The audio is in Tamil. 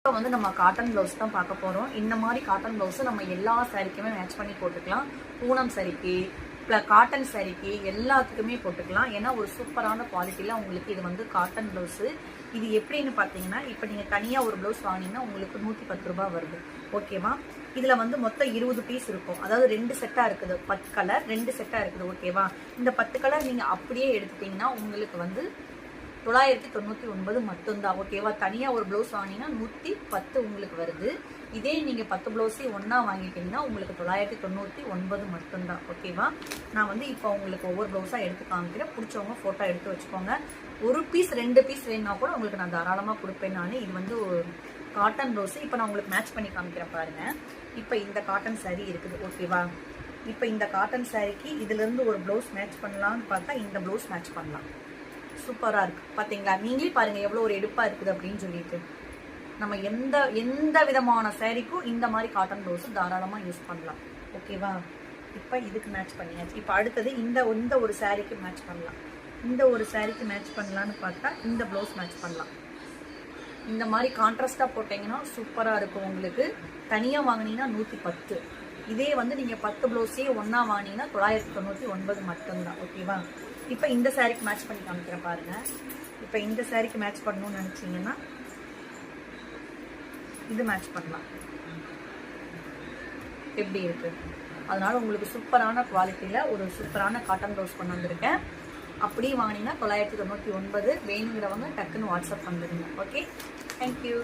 இப்போ வந்து நம்ம காட்டன் ப்ளவுஸ் தான் பார்க்க போகிறோம். இந்த மாதிரி காட்டன் ப்ளவுஸு நம்ம எல்லா சாரிக்குமே மேட்ச் பண்ணி போட்டுக்கலாம். பூனம் சாரிக்கு காட்டன் சாரிக்கு எல்லாத்துக்குமே போட்டுக்கலாம். ஏன்னா ஒரு சூப்பரான குவாலிட்டியில் உங்களுக்கு இது வந்து காட்டன் ப்ளவுஸு. இது எப்படின்னு பார்த்தீங்கன்னா, இப்போ நீங்கள் தனியாக ஒரு ப்ளவுஸ் வாங்கினீங்கன்னா உங்களுக்கு 110 ரூபா வருது. ஓகேவா? இதில் வந்து மொத்தம் 20 பீஸ் இருக்கும். அதாவது 2 செட்டாக இருக்குது. 10 கலர் 2 செட்டாக இருக்குது. ஓகேவா? இந்த 10 கலர் நீங்கள் அப்படியே எடுத்துட்டிங்கன்னா உங்களுக்கு வந்து 999 மட்டும்தான். ஓகேவா? தனியாக ஒரு ப்ளவுஸ் வாங்கினீங்கன்னா 110 உங்களுக்கு வருது. இதே நீங்கள் 10 ப்ளவுஸே ஒன்றா வாங்கிட்டீங்கன்னா உங்களுக்கு 999 மட்டும்தான். ஓகேவா? நான் வந்து இப்போ உங்களுக்கு ஒவ்வொரு ப்ளவுஸாக எடுத்து காமிக்கிறேன். பிடிச்சவங்க ஃபோட்டோ எடுத்து வச்சுக்கோங்க. ஒரு பீஸ் 2 பீஸ் வேணுன்னா கூட உங்களுக்கு நான் தாராளமாக கொடுப்பேன். நான் இது வந்து காட்டன் ப்ளவுஸு. இப்போ நான் உங்களுக்கு மேட்ச் பண்ணி காமிக்கிறேன் பாருங்கள். இப்போ இந்த காட்டன் சாரீ இருக்குது. ஓகேவா? இப்போ இந்த காட்டன் சாரீக்கு இதுலேருந்து ஒரு ப்ளவுஸ் மேட்ச் பண்ணலான்னு பார்த்தா இந்த ப்ளவுஸ் மேட்ச் பண்ணலாம். சூப்பராக இருக்குது. பார்த்தீங்களா? நீங்களே பாருங்கள் எவ்வளோ ஒரு எடுப்பாக இருக்குது அப்படின்னு சொல்லிட்டு. நம்ம எந்த விதமான சாரீக்கும் இந்த மாதிரி காட்டன் ப்ளவுஸு தாராளமாக யூஸ் பண்ணலாம். ஓகேவா? இப்போ இதுக்கு மேட்ச் பண்ணியாச்சு. இப்போ அடுத்தது இந்த ஒரு சாரீக்கு மேட்ச் பண்ணலாம். இந்த ஒரு சாரீக்கு மேட்ச் பண்ணலான்னு பார்த்தா இந்த ப்ளவுஸ் மேட்ச் பண்ணலாம். இந்த மாதிரி கான்ட்ராஸ்டாக போட்டிங்கன்னா சூப்பராக இருக்கும். உங்களுக்கு தனியாக வாங்கினீங்கன்னா 110. இதே வந்து நீங்கள் 10 ப்ளவுஸே ஒன்றா வாங்கினீங்கன்னா 999 மட்டும்தான். ஓகேவா? இப்போ இந்த சாரீக்கு மேட்ச் பண்ணி காமிக்கிறேன் பாருங்கள். இப்போ இந்த சாரீக்கு மேட்ச் பண்ணணும்னு நினச்சிங்கன்னா இது மேட்ச் பண்ணலாம். எப்படி இருக்குது? அதனால் உங்களுக்கு சூப்பரான குவாலிட்டியில் ஒரு சூப்பரான காட்டன் ப்ளவுஸ் கொண்டு வந்திருக்கேன். அப்படியே வாங்கினீங்கன்னா 999. வேணுங்கிறவங்க டக்குன்னு வாட்ஸ்அப் பண்ணிடுங்க. Okay, thank you.